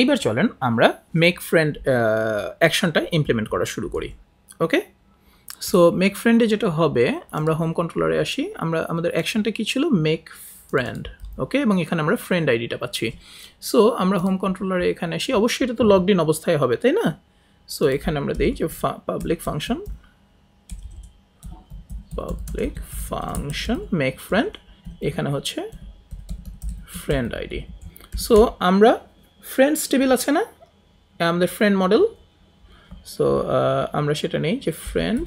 এইবার চলেন আমরা মেক ফ্রেন্ড অ্যাকশনটা ইমপ্লিমেন্ট করা শুরু করি। ওকে, সো মেক ফ্রেন্ডে যেটা হবে, আমরা হোম কন্ট্রোলারে আসি, আমরা আমাদের অ্যাকশনটা কী ছিল, মেক ফ্রেন্ড। ওকে, এবং এখানে আমরা ফ্রেন্ড আইডিটা পাচ্ছি। সো আমরা হোম কন্ট্রোলারে এখানে আসি, অবশ্যই এটা তো লগড ইন অবস্থায় হবে, তাই না? সো এখানে আমরা দিই যে পাবলিক ফাংশন মেক ফ্রেন্ড, এখানে হচ্ছে ফ্রেন্ড আইডি। সো আমরা ফ্রেন্ডস টেবিল আছে না আমাদের ফ্রেন্ড মডেল, সো আমরা সেটা নেই যে ফ্রেন্ড,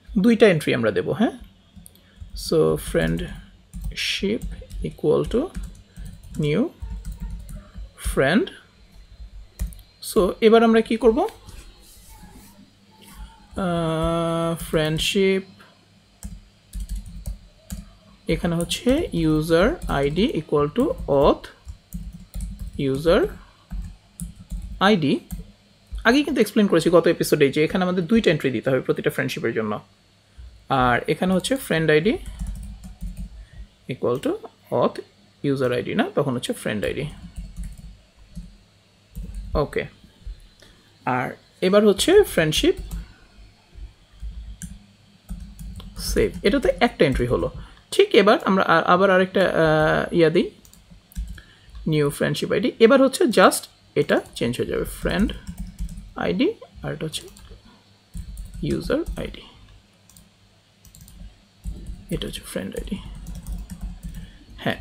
দুইটা এন্ট্রি আমরা দেব। হ্যাঁ, so friendship equal to new friend. So এবার আমরা কি করব, ফ্রেন্ডশিপ এখানে হচ্ছে user ID equal to auth user ID. আগে কিন্তু এক্সপ্লেন করেছি গত এপিসোডে যে এখানে আমাদের দুইটা এন্ট্রি দিতে হবে প্রতিটা ফ্রেন্ডশিপের জন্য, আর এখানে হচ্ছে friend ID equal to auth user ID, না তখন হচ্ছে ফ্রেন্ড আইডি। ওকে, আর এবার হচ্ছে ফ্রেন্ডশিপ সেভ, এটাতে একটা এন্ট্রি হলো। ঠিক, এবার আমরা আবার আরেকটা ইয়া দিই, নিউ ফ্রেন্ডশিপ আইডি। এবার হচ্ছে জাস্ট এটা চেঞ্জ হয়ে যাবে, ফ্রেন্ড আইডি, আর এটা হচ্ছে ইউজার আইডি, এটা হচ্ছে ফ্রেন্ড আইডি। হ্যাঁ,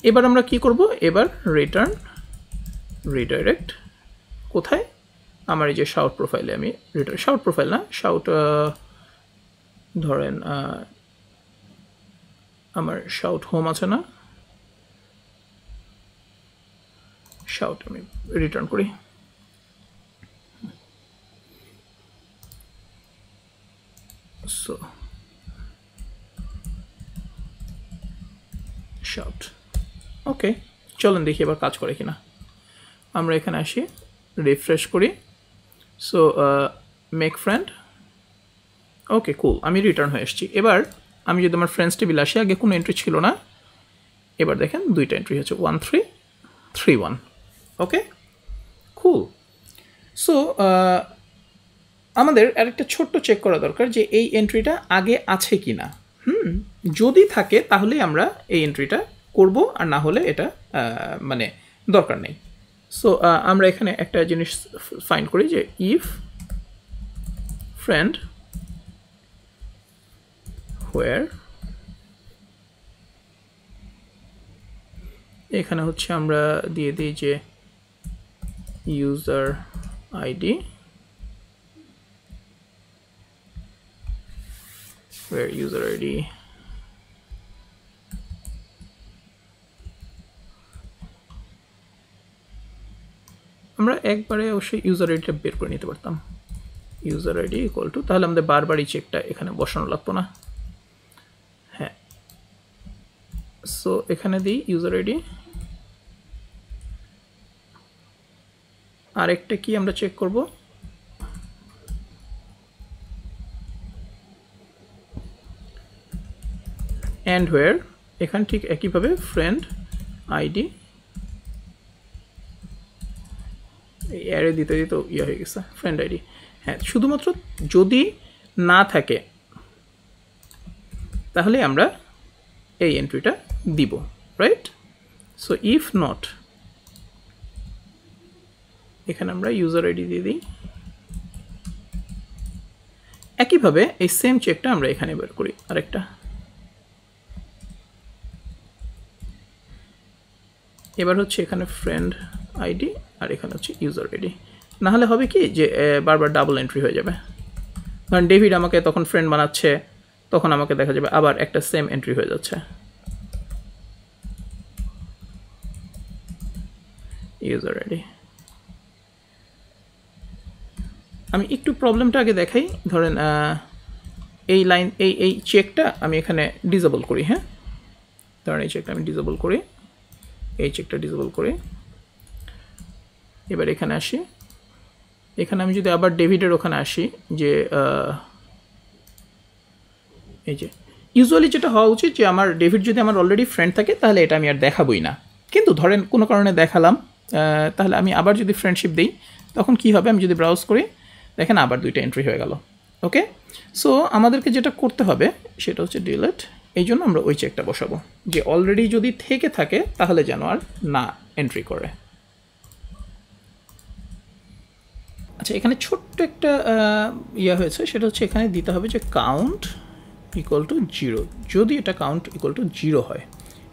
এবার আমরা কি করব, এবার রিটার্ন রিডাইরেক্ট কোথায়, আমার এই যে শাউট প্রোফাইলে আমি শাউট প্রোফাইল না, শাউট ধরেন আমার শাউট হোম আছে না, শাউট আমি রিটার্ন করি। সো শাউট, ওকে, চলেন দেখি এবার কাজ করে কিনা। আমরা এখানে আসি, রিফ্রেশ করি, সো মেক ফ্রেন্ড, ওকে কুল, আমি রিটার্ন হয়ে এসেছি। এবার আমি যদি আমার ফ্রেন্ডস টেবিল আসি, আগে কোনো এন্ট্রি ছিল না, এবার দেখেন দুইটা এন্ট্রি হচ্ছে 1331। ওকে কুল। সো আমাদের আরেকটা ছোট্ট চেক করা দরকার যে এই এন্ট্রিটা আগে আছে কি না। যদি থাকে তাহলে আমরা এই এন্ট্রিটা করব, আর না হলে এটা মানে দরকার নেই। সো আমরা এখানে একটা জিনিস ফাইন্ড করি যে ইফ ফ্রেন্ড হোয়ার, এখানে হচ্ছে আমরা দিয়ে দিই যে user ID, where user ID আমরা একবারে অবশ্যই ইউজার আইডিটা বের করে নিতে পারতাম, ইউজার আইডি ইকুয়াল টু, তাহলে আমাদের বারবারই চেকটা এখানে বসানো লাগতো না। হ্যাঁ, সো এখানে দিই ইউজার আইডি, আরেকটা কি আমরা চেক করব, অ্যান্ড হোয়ার, এখানে ঠিক একইভাবে ফ্রেন্ড আইডি, এই অ্যারে দিতে দিতে ইয়ে হয়ে গেছে ফ্রেন্ড আইডি। হ্যাঁ, শুধুমাত্র যদি না থাকে তাহলে আমরা এই এন্ট্রিটা দিব, রাইট? সো ইফ নট, এখানে আমরা ইউজার আইডি দিয়ে দিই। একইভাবে এই সেম চেকটা আমরা এখানে বের করি আরেকটা, এবার হচ্ছে এখানে ফ্রেন্ড আইডি আর এখানে হচ্ছে ইউজার আইডি। না হলে হবে কি যে বারবার ডাবল এন্ট্রি হয়ে যাবে, কারণ ডেভিড আমাকে তখন ফ্রেন্ড বানাচ্ছে, তখন আমাকে দেখা যাবে আবার একটা সেম এন্ট্রি হয়ে যাচ্ছে। ইউজার আইডি, আমি একটু প্রবলেমটা আগে দেখাই। ধরেন এই লাইন এই চেকটা আমি এখানে ডিসেবল করি। হ্যাঁ, ধরেন এই চেকটা আমি ডিসেবল করি, এই চেকটা ডিসেবল করি। এবার এখানে আসি, এখানে আমি যদি আবার ডেভিডের ওখানে আসি যে এই যে ইউজুয়ালি যেটা হওয়া উচিত যে আমার ডেভিড যদি আমার অলরেডি ফ্রেন্ড থাকে তাহলে এটা আমি আর দেখাবই না, কিন্তু ধরেন কোনো কারণে দেখালাম, তাহলে আমি আবার যদি ফ্রেন্ডশিপ দিই তখন কি হবে, আমি যদি ব্রাউজ করি দেখেন আবার 2টা এন্ট্রি হয়ে গেল। ওকে, সো আমাদেরকে যেটা করতে হবে সেটা হচ্ছে ডিলিট। এই জন্য আমরা ওই চেকটা বসাবো যে অলরেডি যদি থেকে থাকে তাহলে যেন আর না এন্ট্রি করে। আচ্ছা, এখানে ছোট্ট একটা ইয়া হয়েছে, সেটা হচ্ছে এখানে দিতে হবে যে কাউন্ট ইকুয়াল টু 0, যদি এটা কাউন্ট ইকুয়াল টু 0 হয়।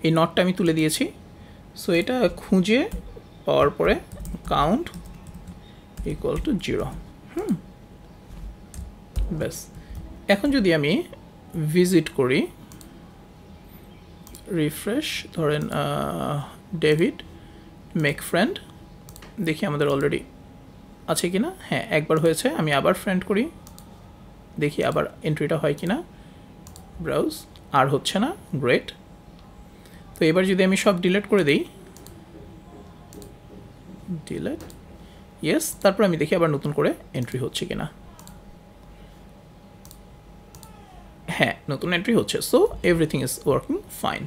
এই নটটা আমি তুলে দিয়েছি। সো এটা খুঁজে পাওয়ার পরে কাউন্ট ইকুয়াল টু 0। ব্যাস, এখন যদি আমি ভিজিট করি, রিফ্রেশ, ধরেন ডেভিড মেক ফ্রেন্ড, দেখি আমাদের অলরেডি আছে কি না। হ্যাঁ, একবার হয়েছে। আমি আবার ফ্রেন্ড করি, দেখি আবার এন্ট্রিটা হয় কি না। ব্রাউজ, আর হচ্ছে না, গ্রেট। তো এবার যদি আমি সব ডিলিট করে দিই, ডিলিট, ইয়েস, তারপর আমি দেখি আবার নতুন করে এন্ট্রি হচ্ছে কি না। হ্যাঁ, নতুন এন্ট্রি হচ্ছে। So everything is working fine.